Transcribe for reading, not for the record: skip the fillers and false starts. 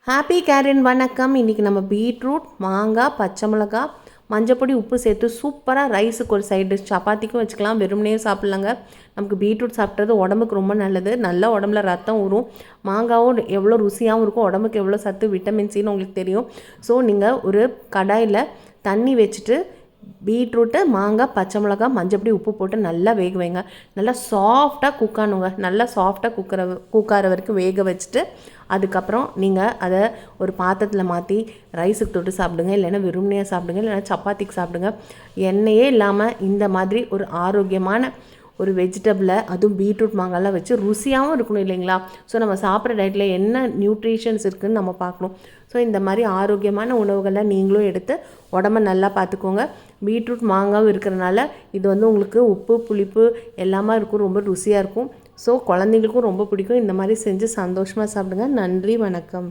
Happy கேரன் வணக்கம். இன்றைக்கி நம்ம பீட்ரூட், மாங்காய், பச்சை மிளகாய், மஞ்சப்பொடி, உப்பு சேர்த்து சூப்பராக ரைஸுக்கு ஒரு சைடு டிஷ், சப்பாத்திக்கும் வச்சுக்கலாம், வெறுமனே சாப்பிட்லாங்க. நமக்கு பீட்ரூட் சாப்பிட்றது உடம்புக்கு ரொம்ப நல்லது. நல்லா உடம்புல ரத்தம் ஊறும். மாங்காவும் எவ்வளோ ருசியாகவும் இருக்கும், உடம்புக்கு எவ்வளோ சத்து, விட்டமின் சின்னு உங்களுக்கு தெரியும். ஸோ நீங்கள் ஒரு கடாயில் தண்ணி வச்சுட்டு பீட்ரூட்டு, மாங்காய், பச்சை மிளகாய், மஞ்சப்பொடி, உப்பு போட்டு நல்லா வேக வைங்க. நல்லா சாஃப்டாக குக் ஆனுங்க. நல்லா சாஃப்டாக குக்கார வரைக்கும் வேக வச்சுட்டு அதுக்கப்புறம் நீங்கள் அதை ஒரு பாத்திரத்தில் மாற்றி ரைஸுக்கு தொட்டு சாப்பிடுங்க, இல்லைன்னா வெறுமனையாக சாப்பிடுங்க, இல்லைன்னா சப்பாத்திக்கு சாப்பிடுங்க. எண்ணெயே இல்லாமல் இந்த மாதிரி ஒரு ஆரோக்கியமான ஒரு வெஜிடபிளை, அதுவும் பீட்ரூட் மாங்காய்லாம் வச்சு ருசியாகவும் இருக்கணும் இல்லைங்களா? ஸோ நம்ம சாப்பிட்ற டயட்டில் என்ன நியூட்ரிஷன்ஸ் இருக்குதுன்னு நம்ம பார்க்கணும். ஸோ இந்த மாதிரி ஆரோக்கியமான உணவுகளை நீங்களும் எடுத்து உடம்ப நல்லா பார்த்துக்கோங்க. பீட்ரூட் மாங்காவும் இருக்கிறனால இது உங்களுக்கு உப்பு புளிப்பு எல்லாமே இருக்கும், ரொம்ப ருசியாக இருக்கும். ஸோ குழந்தைங்களுக்கும் ரொம்ப பிடிக்கும். இந்த மாதிரி செஞ்சு சந்தோஷமாக சாப்பிடுங்க. நன்றி, வணக்கம்.